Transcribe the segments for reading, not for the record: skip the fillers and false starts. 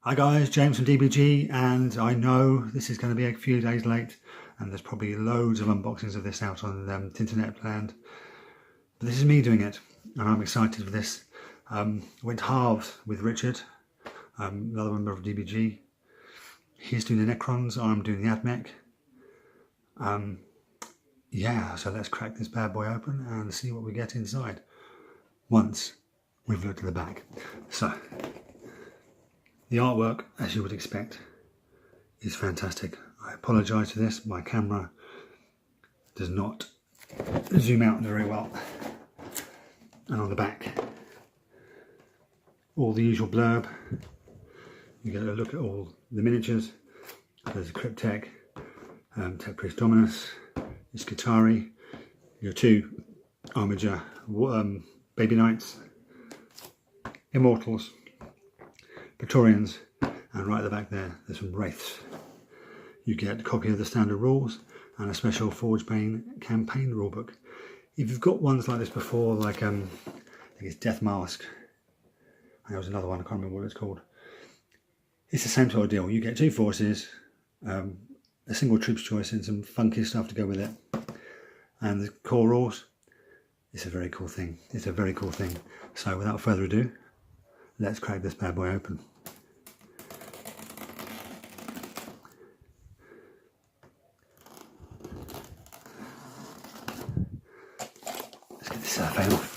Hi guys, James from DBG, and I know this is going to be a few days late and there's probably loads of unboxings of this out on internet land, but this is me doing it and I'm excited for this. Went halves with Richard, another member of DBG. He's doing the Necrons, I'm doing the AdMech. Yeah, so let's crack this bad boy open and see what we get inside once we've looked at the back. So the artwork, as you would expect, is fantastic. I apologise for this, my camera does not zoom out very well. And on the back, all the usual blurb. You get a look at all the miniatures. There's a Cryptek, Tech Priest Dominus, Skitari, your two Armiger Baby Knights, Immortals, Praetorians, and right at the back there, there's some Wraiths. You get a copy of the standard rules and a special Forge Bane campaign rulebook. If you've got ones like this before, like I think it's Death Mask, and there was another one, I can't remember what it's called. It's the same sort of deal. You get two forces, a single troops choice and some funky stuff to go with it. And the core rules, it's a very cool thing. It's a very cool thing. So without further ado, let's crack this bad boy open. Let's get this cellophane off.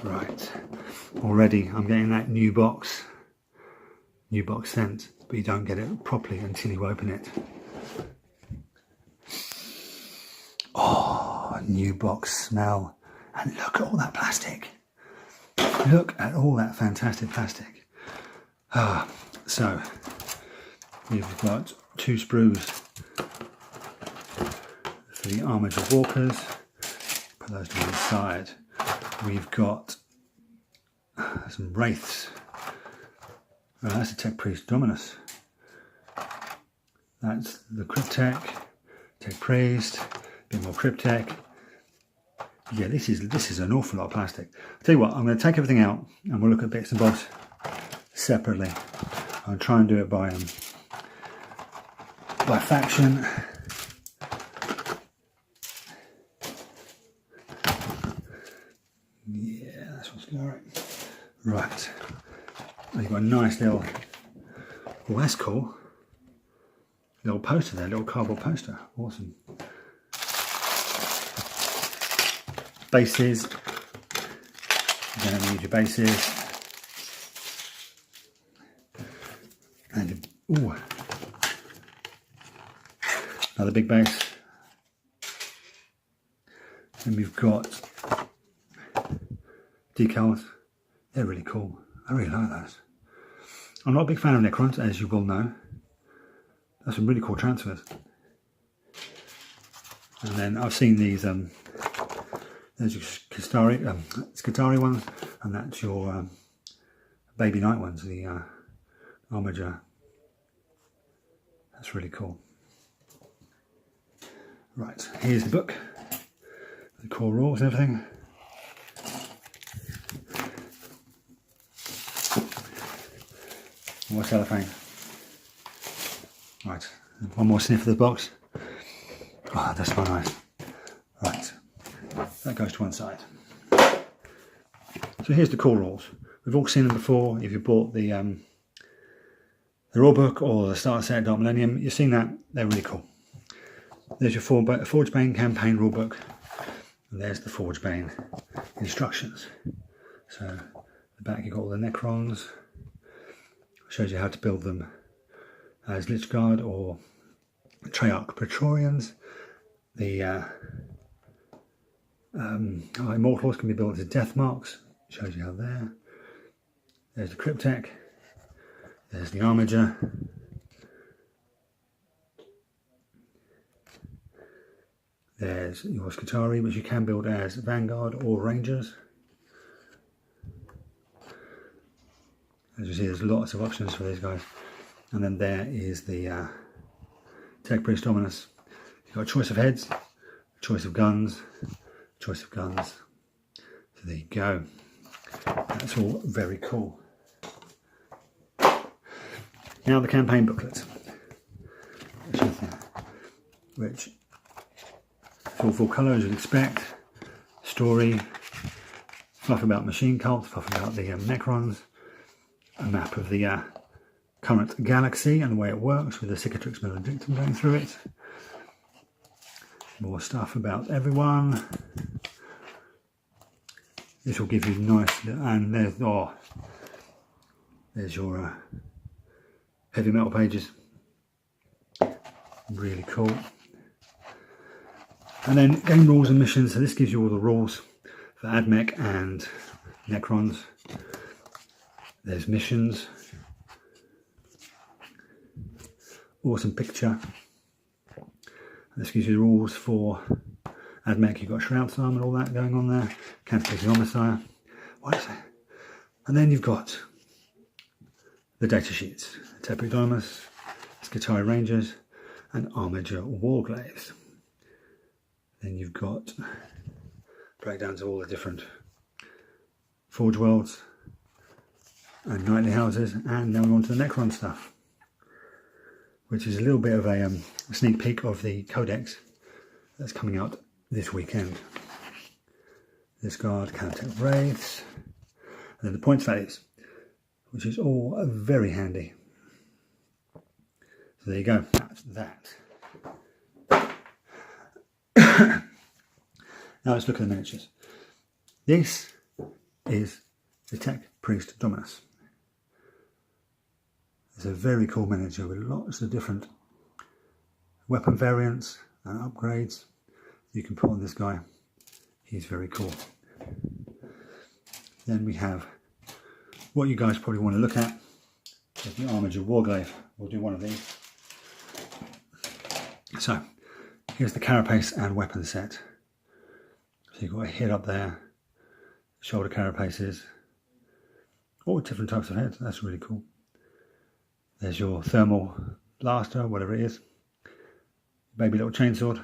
Right, already I'm getting that new box scent, but you don't get it properly until you open it. Oh, new box smell, and look at all that plastic. Look at all that fantastic plastic. So you've got two sprues for the Armiger Walkers. Put those to one side. We've got some Wraiths. That's a Tech Priest Dominus. That's the Cryptek, Tech Priest, a bit more Cryptek. Yeah, this is an awful lot of plastic. I'll tell you what, I'm going to take everything out and we'll look at bits and bobs separately. I'll try and do it by faction. Yeah, that's what's going on. Right. You've got a nice little, oh that's cool, little poster there, little cardboard poster, awesome. Bases, you're going to need your bases. And ooh, another big base. And we've got decals, they're really cool. I really like those. I'm not a big fan of Necrons, as you will know. That's some really cool transfers. And then I've seen these, there's your Skitari ones, and that's your Baby Knight ones, the Armiger. That's really cool. Right, here's the book, the core rules and everything. More cellophane. Right, one more sniff of the box. Oh, that's not nice. Right, that goes to one side. So here's the core rules. We've all seen them before. If you bought the rulebook or the starter set at Dark Millennium, you've seen that. They're really cool. There's your Forge Bane campaign rulebook, and there's the Forge Bane instructions. So at the back you've got all the Necrons. Shows you how to build them as Lich Guard or Treyarch Praetorians. The Immortals can be built as Death Marks. Shows you how there. There's the Cryptek. There's the Armiger. There's your Skitari, which you can build as Vanguard or Rangers. As you see, there's lots of options for these guys. And then there is the Tech Priest Dominus. You've got a choice of heads, a choice of guns, choice of guns. So there you go. That's all very cool. Now the campaign booklet, which is all full colour as you'd expect. Story, fluff about machine cult, fluff about the Necrons, a map of the current galaxy and the way it works with the Cicatrix Maledictum going through it. More stuff about everyone. This will give you nice, and there's your heavy metal pages. Really cool. And then game rules and missions. So this gives you all the rules for AdMech and Necrons. There's missions. Awesome picture. This gives you the rules for AdMech. You've got Shroud's Arm and all that going on there. Cataclysm Omnissiah. What is that? And then you've got the data sheets. Tepidonus, Skitarii Rangers, and Armiger Warglaves. Then you've got breakdowns of all the different Forge Worlds and Knightly Houses. And then we're on to the Necron stuff, which is a little bit of a sneak peek of the Codex that's coming out this weekend. This guard, Caltech Wraiths, and then the points values, which is all very handy. So there you go, that's that. Now let's look at the miniatures. This is the Tech Priest Dominus. It's a very cool miniature with lots of different weapon variants and upgrades you can put on this guy. He's very cool. Then we have what you guys probably want to look at is the Armiger Warglaive. We'll do one of these. So here's the carapace and weapon set. So you've got a head up there, shoulder carapaces, all different types of heads. That's really cool. There's your thermal blaster, whatever it is, baby little chainsword,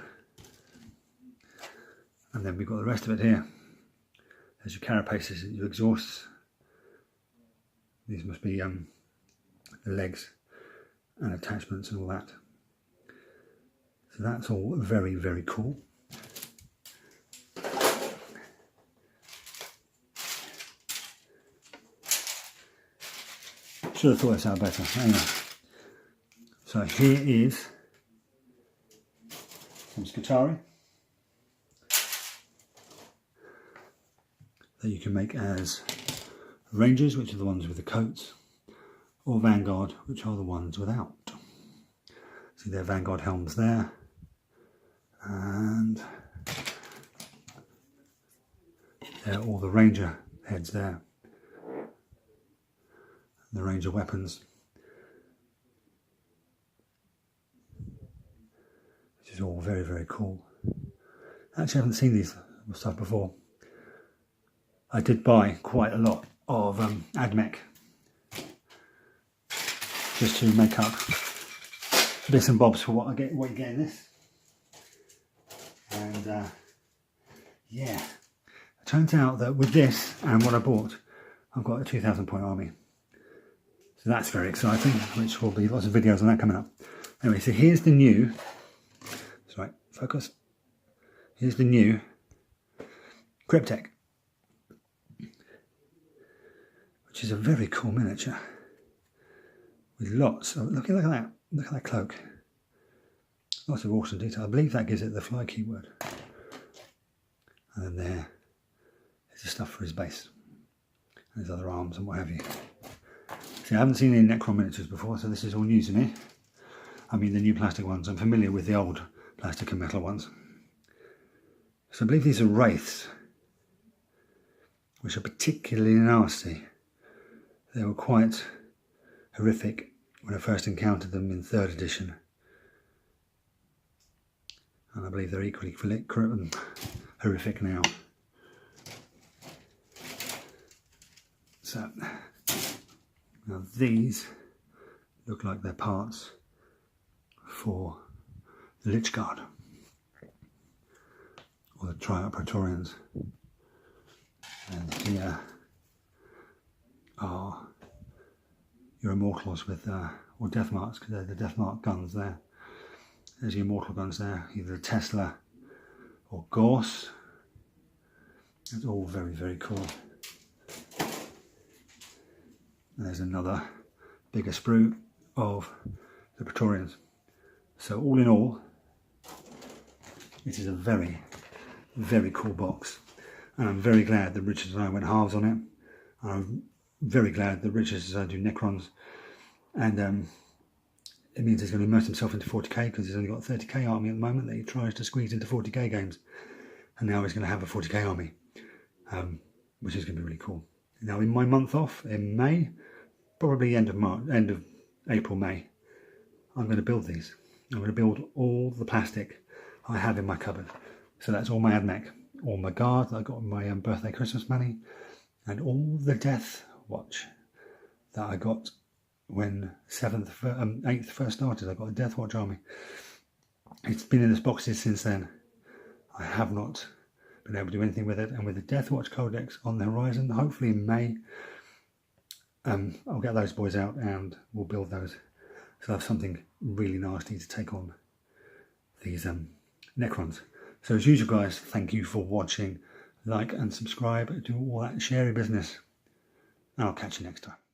and then we've got the rest of it here. There's your carapaces, your exhausts. These must be the legs and attachments and all that. So that's all very, very cool. Should have thought this out better. Anyway, so here is some Skitarii that you can make as Rangers, which are the ones with the coats, or Vanguard, which are the ones without. See their Vanguard helms there, and there are all the Ranger heads there. The Ranger weapons, which is all very, very cool. Actually, I haven't seen these stuff before. I did buy quite a lot of AdMech just to make up bits and bobs for what you get in this. And yeah, it turns out that with this and what I bought, I've got a 2,000 point army. So that's very exciting, which will be lots of videos on that coming up. Anyway, so here's the new, that's right, focus. Here's the new Cryptek, which is a very cool miniature with lots of, look at that cloak. Lots of awesome detail. I believe that gives it the fly keyword. And then there is the stuff for his base and his other arms and what have you. See, I haven't seen any Necron miniatures before, so this is all new to me. I mean the new plastic ones. I'm familiar with the old plastic and metal ones. So I believe these are Wraiths, which are particularly nasty. They were quite horrific when I first encountered them in 3rd edition. And I believe they're equally horrific now. So now these look like they're parts for the Lich Guard, or the Tryout Praetorians. And here are your Immortals with, or Death Marks, because they're the Death Mark guns there. There's your Immortal guns there, either Tesla or Gorse. It's all very, very cool. And there's another bigger sprue of the Praetorians. So all in all, it is a very, very cool box. And I'm very glad that Richard and I went halves on it. I'm very glad that Richard decided to do Necrons. And it means he's going to immerse himself into 40k, because he's only got a 30k army at the moment that he tries to squeeze into 40k games. And now he's going to have a 40k army, which is going to be really cool. Now in my month off in May, probably end of April, May, I'm going to build these. I'm going to build all the plastic I have in my cupboard. So that's all my AdMech, all my guard that I got my birthday Christmas money, and all the Death Watch that I got when 8th first started. I got a Death Watch army. It's been in this boxes since then. I have not been able to do anything with it, and with the Death Watch Codex on the horizon, hopefully in May, I'll get those boys out and we'll build those. So I have something really nasty to take on these Necrons. So as usual guys, thank you for watching. Like and subscribe, do all that sharing business, and I'll catch you next time.